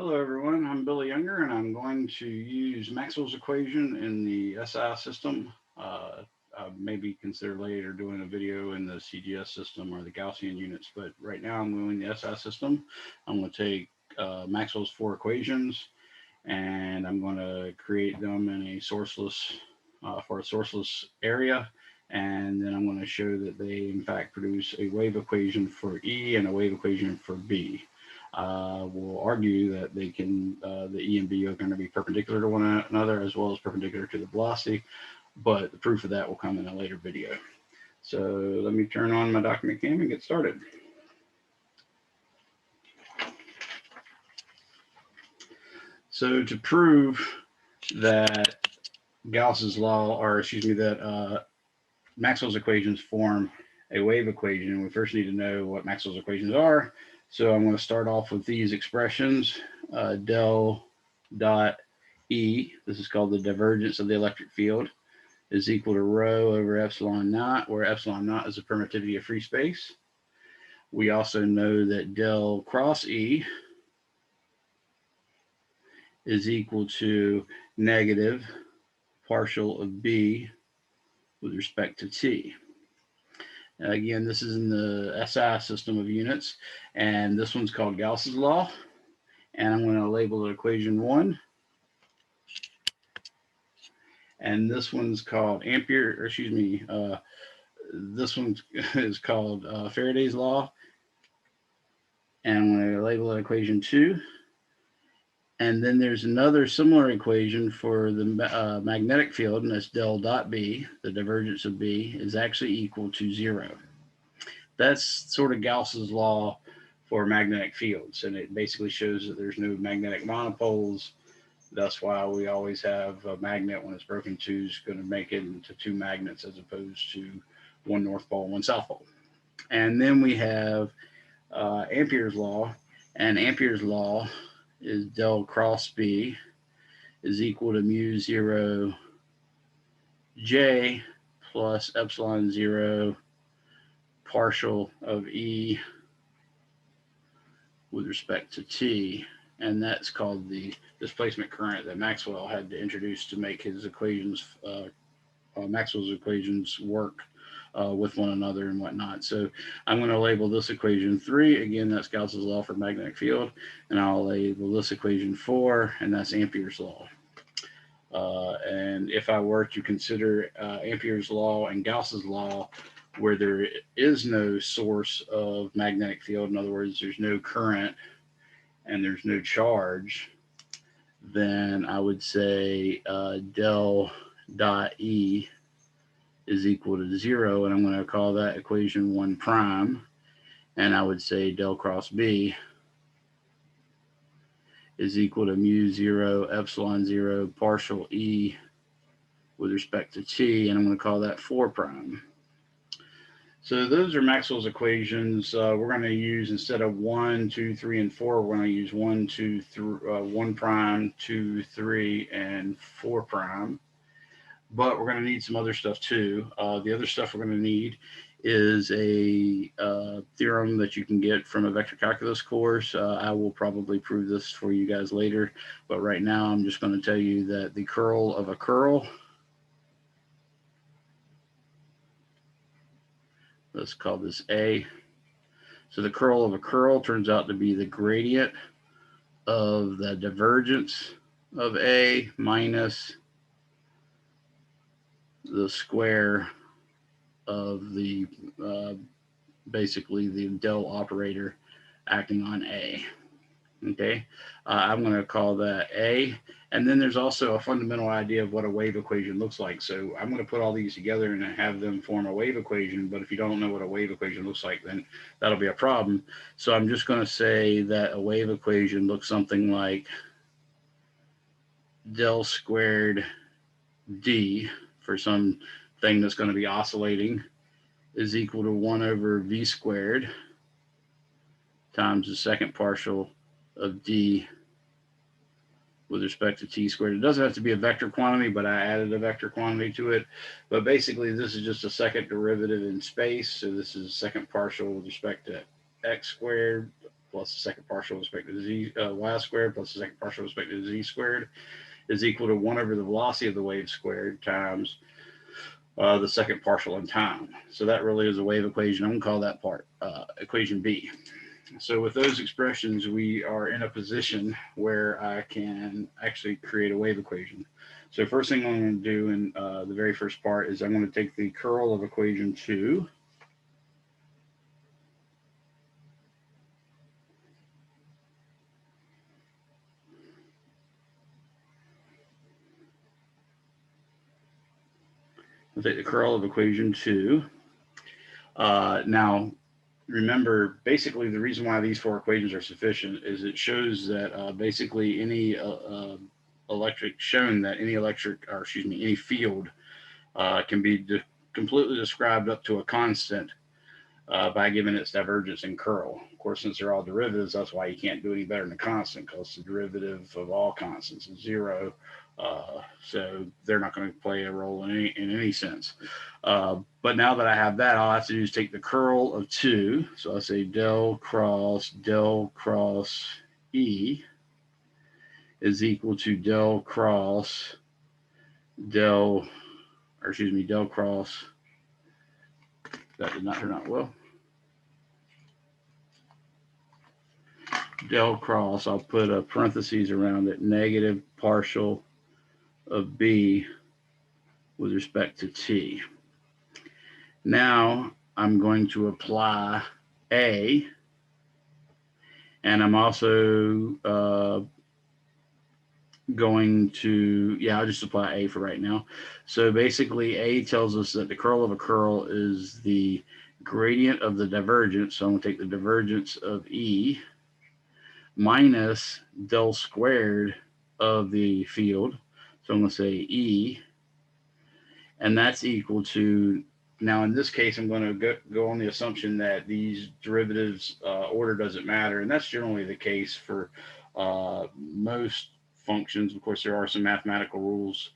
Hello everyone, I'm Billy Younger and I'm going to use Maxwell's equation in the SI system. Maybe consider later doing a video in the CGS system or the Gaussian units, but right now I'm doing the SI system. I'm going to take Maxwell's four equations and I'm going to create them in a sourceless, for a sourceless area. And then I'm going to show that they in fact produce a wave equation for E and a wave equation for B. Will argue that the E and B are going to be perpendicular to one another as well as perpendicular to the velocity, but the proof of that will come in a later video. So let me turn on my document cam and get started. So to prove that Gauss's law, or excuse me, that Maxwell's equations form a wave equation, we first need to know what Maxwell's equations are. So I'm going to start off with these expressions. Del dot E, this is called the divergence of the electric field, is equal to rho over epsilon naught, where epsilon naught is the permittivity of free space. We also know that del cross E is equal to negative partial of B with respect to T. Again, this is in the SI system of units, and this one's called Gauss's law, and I'm going to label it equation 1. And this one's called Ampere, or excuse me, this one is called Faraday's law, and I'm going to label it equation 2. And then there's another similar equation for the magnetic field, and that's del dot B, the divergence of B, is actually equal to 0. That's sort of Gauss's law for magnetic fields, and it basically shows that there's no magnetic monopoles. That's why we always have a magnet when it's broken two is going to make it into two magnets as opposed to one north pole, one south pole. And then we have Ampere's law, and Ampere's law is del cross B is equal to mu 0 J plus epsilon 0 partial of E with respect to T. And that's called the displacement current that Maxwell had to introduce to make his equations, Maxwell's equations work with one another and whatnot. So I'm going to label this equation 3. Again, that's Gauss's law for magnetic field. And I'll label this equation 4, and that's Ampere's law. And if I were to consider Ampere's law and Gauss's law where there is no source of magnetic field, in other words, there's no current and there's no charge, then I would say del dot E is equal to 0, and I'm going to call that equation 1 prime, and I would say del cross B is equal to mu 0 epsilon 0 partial E with respect to T, and I'm going to call that 4 prime. So those are Maxwell's equations. We're going to use, instead of 1, 2, 3, and 4, we're going to use 1, 2, 3, 1 prime, 2, 3, and 4 prime. But we're going to need some other stuff too. The other stuff we're going to need is a theorem that you can get from a vector calculus course. I will probably prove this for you guys later, but right now I'm just going to tell you that the curl of a curl, let's call this A. So the curl of a curl turns out to be the gradient of the divergence of A minus the square of the basically the del operator acting on A. Okay, I'm going to call that A. And then there's also a fundamental idea of what a wave equation looks like. So I'm going to put all these together and have them form a wave equation. But if you don't know what a wave equation looks like, then that'll be a problem. So I'm just going to say that a wave equation looks something like del squared D for some thing that's going to be oscillating is equal to 1 over v squared times the second partial of d with respect to t squared. It doesn't have to be a vector quantity, but I added a vector quantity to it. But basically, this is just a second derivative in space. So this is second partial with respect to x squared plus the second partial with respect to z y squared plus the second partial with respect to z squared is equal to 1 over the velocity of the wave squared times the second partial in time. So that really is a wave equation. I'm going to call that part equation B. So with those expressions, we are in a position where I can actually create a wave equation. So first thing I'm going to do in the very first part is I'm going to take the curl of equation 2. I'll take the curl of equation 2. Now, remember, basically the reason why these 4 equations are sufficient is it shows that basically any electric, shown that any electric, or excuse me, any field can be completely described up to a constant by giving its divergence and curl. Of course, since they're all derivatives, that's why you can't do any better than a constant, because the derivative of all constants is 0. So they're not going to play a role in any sense. But now that I have that, all I have to do is take the curl of 2. So I say del cross E is equal to del cross del cross. That did not turn out well. Del cross, I'll put a parentheses around it, negative partial of B with respect to T. Now I'm going to apply A, and I'm also going to, I'll just apply A for right now. So basically A tells us that the curl of a curl is the gradient of the divergence. So I'm going to take the divergence of E minus del squared of the field. So I'm going to say E, and that's equal to, now in this case, I'm going to go on the assumption that these derivatives order doesn't matter, and that's generally the case for most functions. Of course, there are some mathematical rules,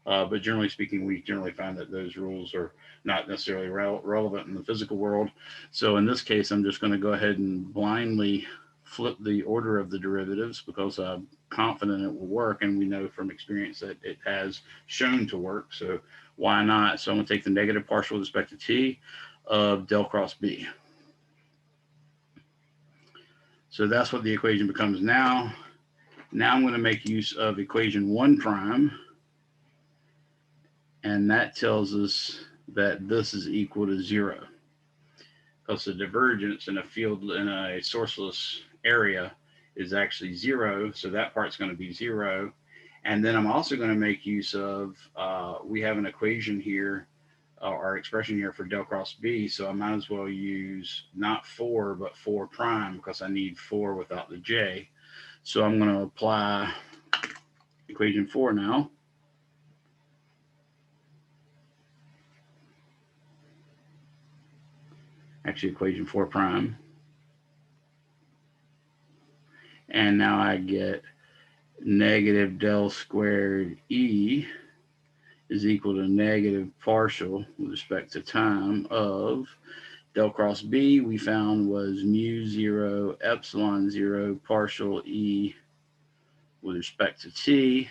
but generally speaking, we generally find that those rules are not necessarily relevant in the physical world. So in this case, I'm just going to go ahead and blindly flip the order of the derivatives because I'm confident it will work, and we know from experience that it has shown to work. So why not? So I'm going to take the negative partial with respect to T of del cross B. So that's what the equation becomes now. Now I'm going to make use of equation 1 prime, and that tells us that this is equal to 0, because the divergence in a field in a sourceless area is actually 0, so that part's going to be 0. And then I'm also going to make use of, we have an equation here, or expression here for del cross B, so I might as well use not 4, but 4 prime, because I need 4 without the J. So I'm going to apply equation 4 now. Actually, equation 4 prime. And now I get negative del squared E is equal to negative partial with respect to time of del cross B we found was mu 0 epsilon 0 partial E with respect to T.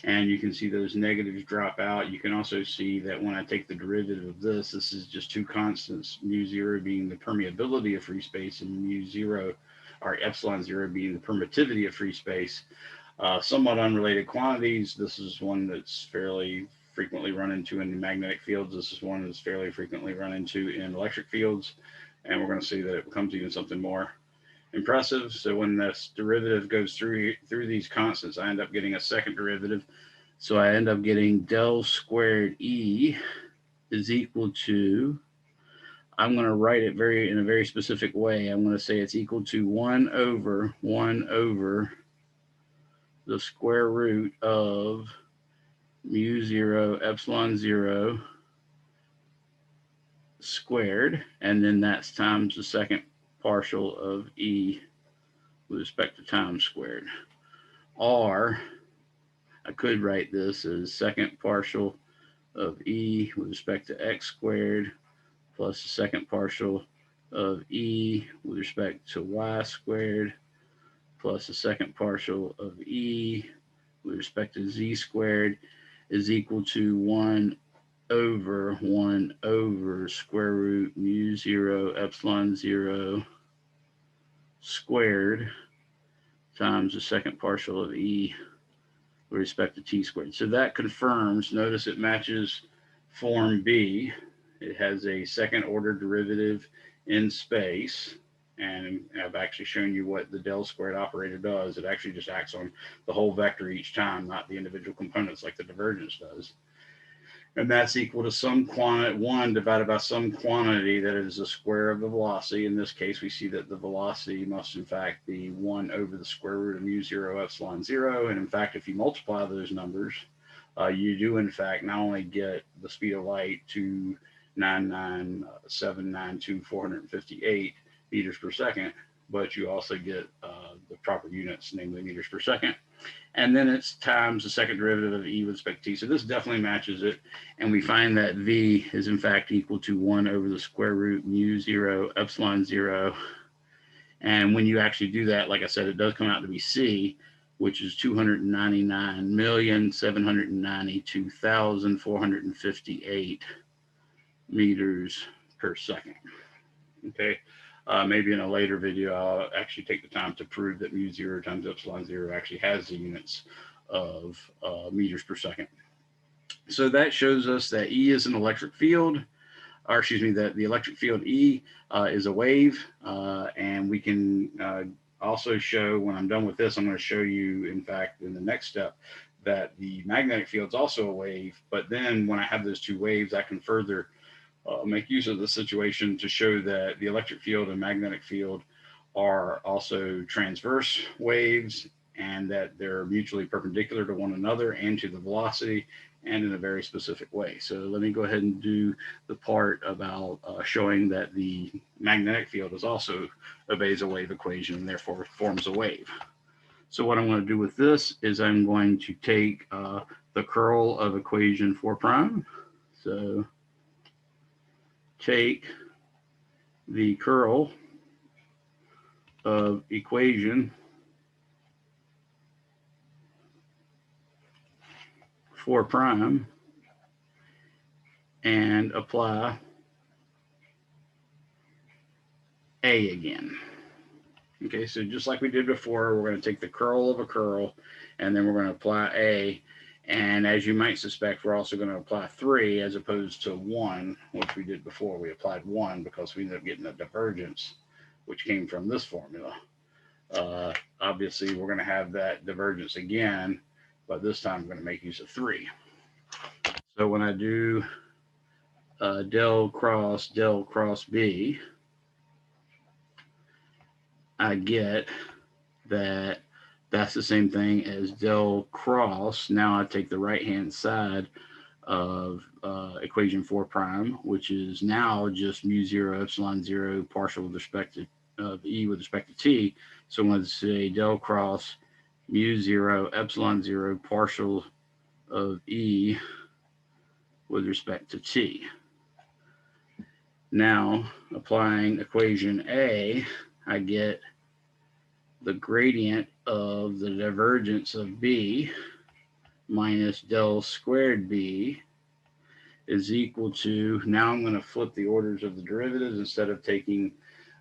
And you can see those negatives drop out. You can also see that when I take the derivative of this is just 2 constants, mu 0 being the permeability of free space and mu 0 or epsilon 0 being the permittivity of free space. Somewhat unrelated quantities. This is one that's fairly frequently run into in magnetic fields. This is one that's fairly frequently run into in electric fields. And we're going to see that it becomes even something more impressive. So when this derivative goes through these constants, I end up getting a second derivative. So I end up getting del squared E is equal to, I'm going to write it in a very specific way. I'm going to say it's equal to 1 over the square root of mu 0 epsilon 0 squared, and then that's times the second partial of E with respect to time squared. Or I could write this as second partial of E with respect to x squared plus the second partial of E with respect to y squared plus the second partial of E with respect to z squared is equal to 1 over square root mu 0 epsilon 0 squared times the second partial of E with respect to t squared. So that confirms, notice it matches form B. It has a second order derivative in space. And I've actually shown you what the del squared operator does. It actually just acts on the whole vector each time, not the individual components like the divergence does. And that's equal to some quantity, 1 divided by some quantity that is the square of the velocity. In this case, we see that the velocity must in fact be 1 over the square root of mu 0 epsilon 0. And in fact, if you multiply those numbers, you do in fact not only get the speed of light to 99792,458 meters per second, but you also get the proper units, namely meters per second. And then it's times the second derivative of E with respect to t. So this definitely matches it. And we find that V is in fact equal to 1 over the square root mu 0 epsilon 0. And when you actually do that, like I said, it does come out to be C, which is 299,792,458 meters per second. Okay. Maybe in a later video, I'll actually take the time to prove that mu 0 times epsilon 0 actually has the units of meters per second. So that shows us that E is an electric field, or excuse me, that the electric field E is a wave. And we can also show, when I'm done with this, I'm going to show you, in fact, in the next step, that the magnetic field is also a wave. But then when I have those two waves, I can further make use of the situation to show that the electric field and magnetic field are also transverse waves and that they're mutually perpendicular to one another and to the velocity and in a very specific way. So let me go ahead and do the part about showing that the magnetic field is also obeys a wave equation and therefore forms a wave. So what I'm going to do with this is I'm going to take the curl of equation 4 prime. So take the curl of equation 4 prime and apply A again. Okay, so just like we did before, we're going to take the curl of a curl and then we're going to apply A. And as you might suspect, we're also going to apply 3 as opposed to 1, which we did before. We applied 1 because we ended up getting a divergence, which came from this formula. Obviously, we're going to have that divergence again, but this time I'm going to make use of 3. So when I do del cross B, I get that that's the same thing as del cross. Now I take the right-hand side of equation 4 prime, which is now just mu 0 epsilon 0 partial with respect to E with respect to t. So I'm going to say del cross mu 0 epsilon 0 partial of E with respect to t. Now, applying equation A, I get the gradient of the divergence of B minus del squared B is equal to, now I'm going to flip the orders of the derivatives. Instead of taking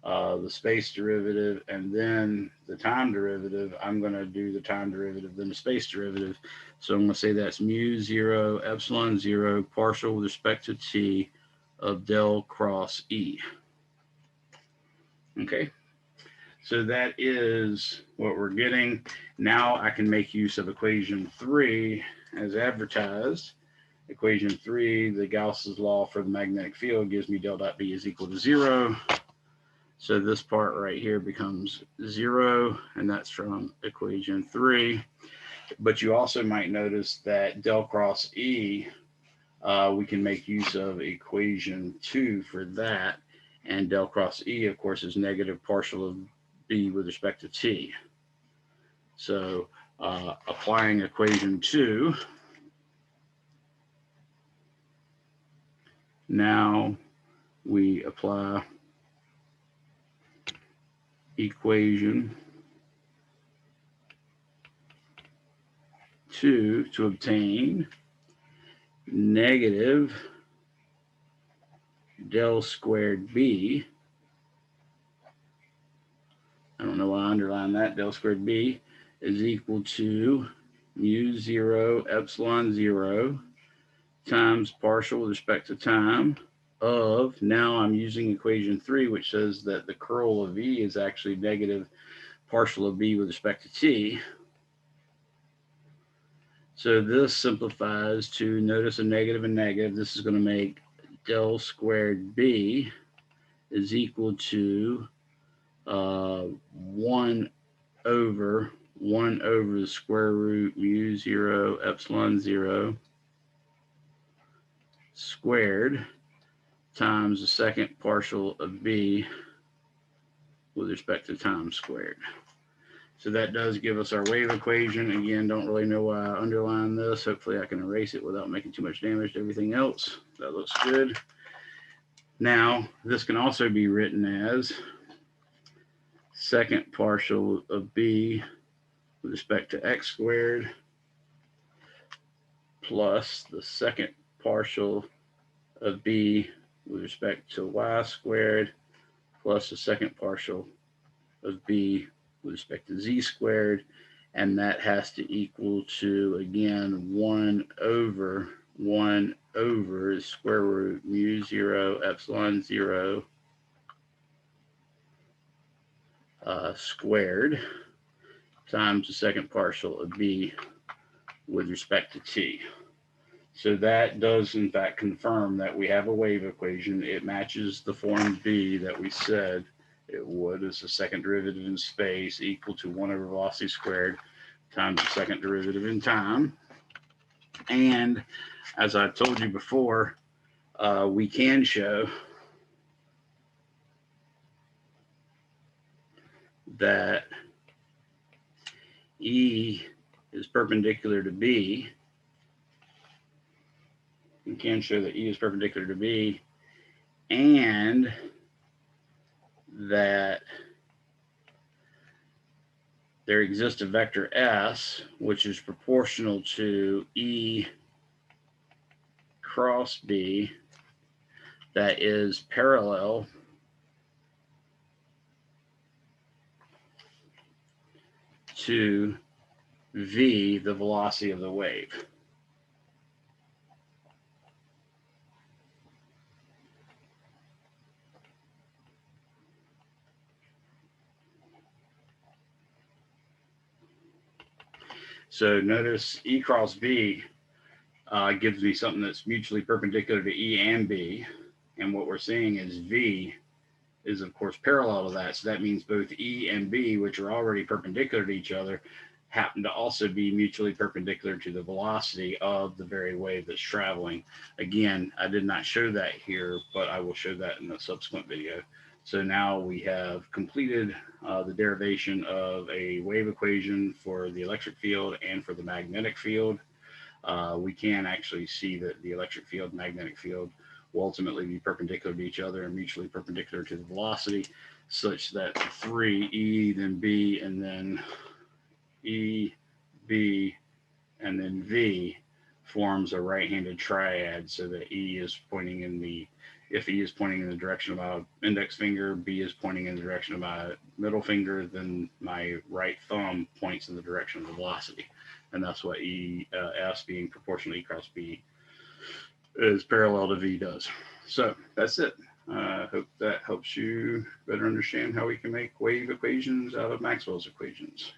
the space derivative and then the time derivative, I'm going to do the time derivative, then the space derivative. So I'm going to say that's mu 0 epsilon 0 partial with respect to t of del cross E. Okay. So that is what we're getting. Now I can make use of equation 3 as advertised. Equation 3, the Gauss's law for the magnetic field gives me del dot B is equal to 0. So this part right here becomes 0, and that's from equation 3. But you also might notice that del cross E, we can make use of equation 2 for that. And del cross E, of course, is negative partial of B with respect to t. So applying equation 2, now we apply equation 2 to obtain negative del squared B. I don't know why I underlined that. Del squared B is equal to mu 0 epsilon 0 times partial with respect to time of, now I'm using equation 3, which says that the curl of V is actually negative partial of B with respect to T. So this simplifies to, notice a negative and negative. This is going to make del squared B is equal to 1 over the square root mu 0 epsilon 0 squared times the second partial of B with respect to time squared. So that does give us our wave equation. Again, don't really know why I underlined this. Hopefully I can erase it without making too much damage to everything else. That looks good. Now, this can also be written as second partial of B with respect to x squared plus the second partial of B with respect to y squared plus the second partial of B with respect to z squared, and that has to equal to, again, 1 over the square root mu 0 epsilon 0 squared times the second partial of B with respect to t. So that does in fact confirm that we have a wave equation. It matches the form B that we said it would, as the second derivative in space equal to 1 over velocity squared times the second derivative in time. And as I told you before, we can show that E is perpendicular to B. We can show that E is perpendicular to B, and that there exists a vector S, which is proportional to E cross B, that is parallel to V, the velocity of the wave. So notice E cross B gives me something that's mutually perpendicular to E and B. And what we're seeing is V is, of course, parallel to that. So that means both E and B, which are already perpendicular to each other, happen to also be mutually perpendicular to the velocity of the very wave that's traveling. Again, I did not show that here, but I will show that in a subsequent video. So now we have completed the derivation of a wave equation for the electric field and for the magnetic field. We can actually see that the electric field and magnetic field will ultimately be perpendicular to each other and mutually perpendicular to the velocity, such that 3E, then B, and then E, B, and then V forms a right-handed triad, so that E is pointing in the, if E is pointing in the direction of my index finger, B is pointing in the direction of my middle finger, then my right thumb points in the direction of the velocity. And that's what S being proportional to E cross B is parallel to V does. So that's it. I hope that helps you better understand how we can make wave equations out of Maxwell's equations.